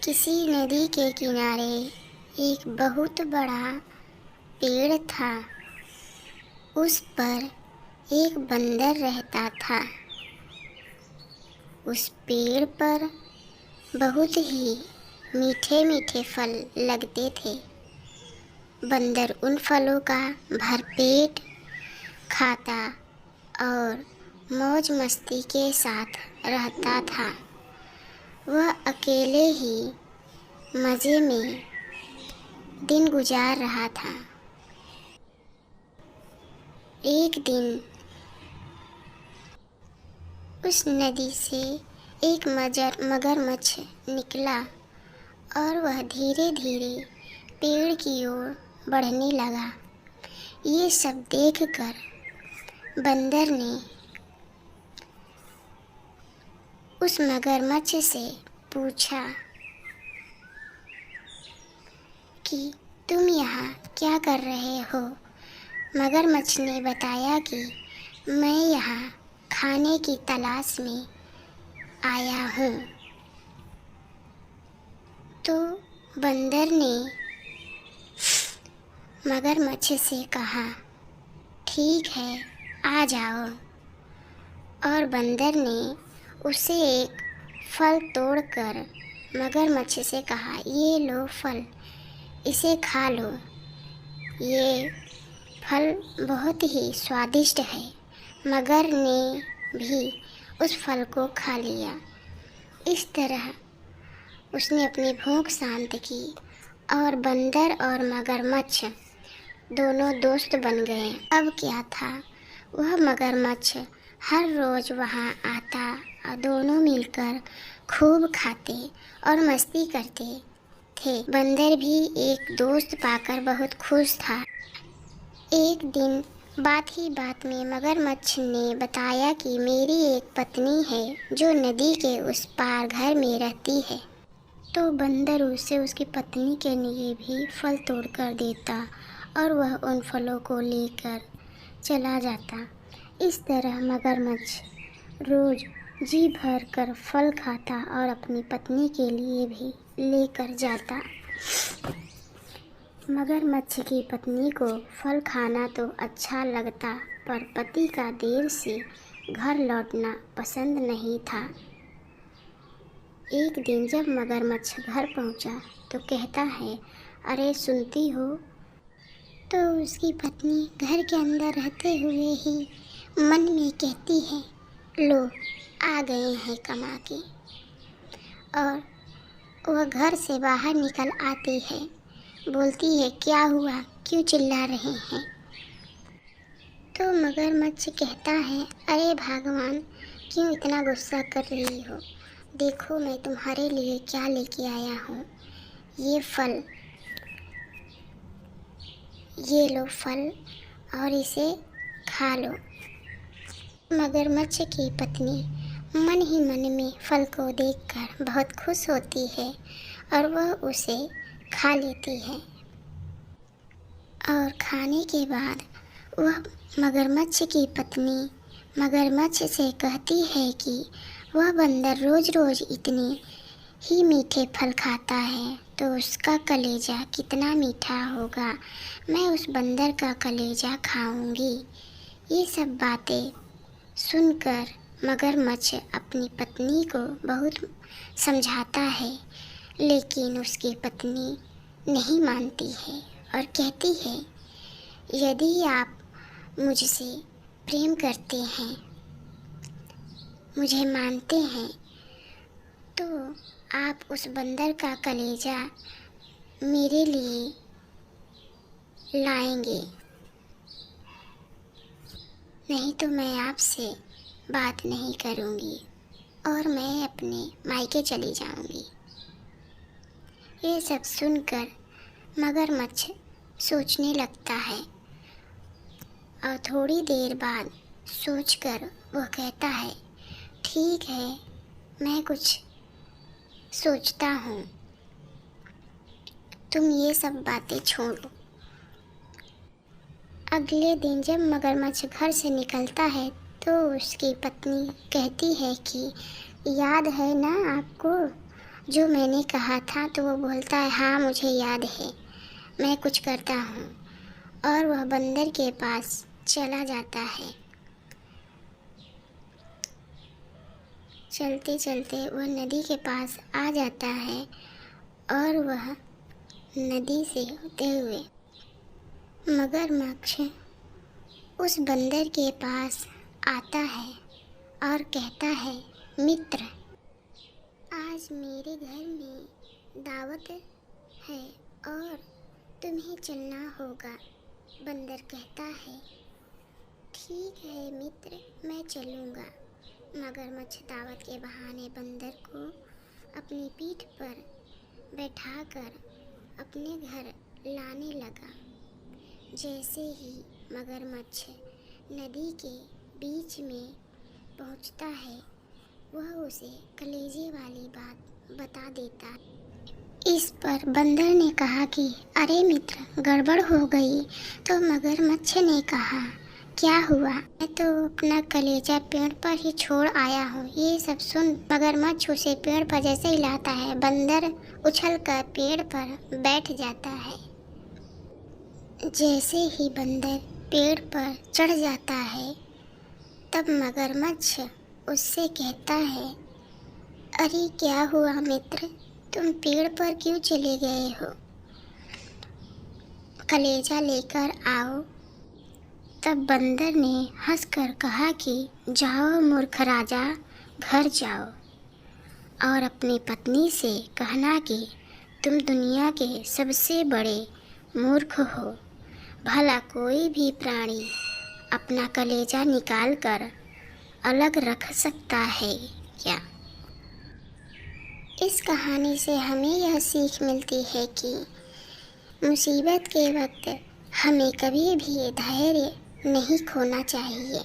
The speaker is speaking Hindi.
किसी नदी के किनारे एक बहुत बड़ा पेड़ था। उस पर एक बंदर रहता था। उस पेड़ पर बहुत ही मीठे मीठे फल लगते थे। बंदर उन फलों का भरपेट खाता और मौज मस्ती के साथ रहता था। वह अकेले ही मज़े में दिन गुजार रहा था। एक दिन उस नदी से एक मगरमच्छ निकला और वह धीरे धीरे पेड़ की ओर बढ़ने लगा। ये सब देखकर बंदर ने उस मगरमच्छ से पूछा कि तुम यहाँ क्या कर रहे हो? मगरमच्छ ने बताया कि मैं यहाँ खाने की तलाश में आया हूँ। तो बंदर ने मगरमच्छ से कहा, ठीक है, आ जाओ। और बंदर ने उसे एक फल तोड़कर मगरमच्छ से कहा, ये लो फल, इसे खा लो। ये फल बहुत ही स्वादिष्ट है। मगर ने भी उस फल को खा लिया। इस तरह उसने अपनी भूख शांत की और बंदर और मगरमच्छ दोनों दोस्त बन गए। अब क्या था, वह मगरमच्छ हर रोज़ वहाँ आता और दोनों मिलकर खूब खाते और मस्ती करते थे। बंदर भी एक दोस्त पाकर बहुत खुश था। एक दिन बात ही बात में मगरमच्छ ने बताया कि मेरी एक पत्नी है जो नदी के उस पार घर में रहती है। तो बंदर उसे उसकी पत्नी के लिए भी फल तोड़ कर देता और वह उन फलों को लेकर चला जाता। इस तरह मगरमच्छ रोज़ जी भर कर फल खाता और अपनी पत्नी के लिए भी लेकर जाता। मगरमच्छ की पत्नी को फल खाना तो अच्छा लगता, पर पति का देर से घर लौटना पसंद नहीं था। एक दिन जब मगरमच्छ घर पहुंचा तो कहता है, अरे सुनती हो? तो उसकी पत्नी घर के अंदर रहते हुए ही मन में कहती है, लो आ गए हैं कमा के। और वह घर से बाहर निकल आती है। बोलती है, क्या हुआ, क्यों चिल्ला रहे हैं? तो मगरमच्छ कहता है, अरे भगवान, क्यों इतना गुस्सा कर रही हो? देखो मैं तुम्हारे लिए क्या लेके आया हूँ। ये फल, ये लो फल और इसे खा लो। मगरमच्छ की पत्नी मन ही मन में फल को देखकर बहुत खुश होती है और वह उसे खा लेती है। और खाने के बाद वह मगरमच्छ की पत्नी मगरमच्छ से कहती है कि वह बंदर रोज़ रोज़ इतने ही मीठे फल खाता है तो उसका कलेजा कितना मीठा होगा। मैं उस बंदर का कलेजा खाऊंगी। ये सब बातें सुनकर मगरमच्छ अपनी पत्नी को बहुत समझाता है, लेकिन उसकी पत्नी नहीं मानती है और कहती है, यदि आप मुझसे प्रेम करते हैं, मुझे मानते हैं, तो आप उस बंदर का कलेजा मेरे लिए लाएंगे, नहीं तो मैं आपसे बात नहीं करूँगी और मैं अपने मायके चली जाऊँगी। ये सब सुनकर मगरमच्छ सोचने लगता है और थोड़ी देर बाद सोचकर वह कहता है, ठीक है, मैं कुछ सोचता हूँ, तुम ये सब बातें छोड़ो। अगले दिन जब मगरमच्छ घर से निकलता है तो उसकी पत्नी कहती है कि याद है ना आपको, जो मैंने कहा था तो वो बोलता है हाँ मुझे याद है, मैं कुछ करता हूँ। और वह बंदर के पास चला जाता है। चलते चलते वह नदी के पास आ जाता है और वह नदी से होते हुए मगरमच्छ उस बंदर के पास आता है और कहता है, मित्र, आज मेरे घर में दावत है और तुम्हें चलना होगा। बंदर कहता है, ठीक है मित्र, मैं चलूँगा। मगरमच्छ दावत के बहाने बंदर को अपनी पीठ पर बैठाकर अपने घर लाने लगा। जैसे ही मगरमच्छ नदी के बीच में पहुंचता है, वह उसे कलेजे वाली बात बता देता है। इस पर बंदर ने कहा कि अरे मित्र, गड़बड़ हो गई। तो मगरमच्छ ने कहा, क्या हुआ? मैं तो अपना कलेजा पेड़ पर ही छोड़ आया हूँ। ये सब सुन मगरमच्छ उसे पेड़ पर जैसे ही लाता है, बंदर उछलकर पेड़ पर बैठ जाता है। जैसे ही बंदर पेड़ पर चढ़ जाता है, तब मगरमच्छ उससे कहता है, अरे क्या हुआ मित्र, तुम पेड़ पर क्यों चले गए हो? कलेजा लेकर आओ। तब बंदर ने हंसकर कहा कि जाओ मूर्ख राजा, घर जाओ और अपनी पत्नी से कहना कि तुम दुनिया के सबसे बड़े मूर्ख हो। भला कोई भी प्राणी अपना कलेजा निकाल कर अलग रख सकता है क्या? इस कहानी से हमें यह सीख मिलती है कि मुसीबत के वक्त हमें कभी भी धैर्य नहीं खोना चाहिए।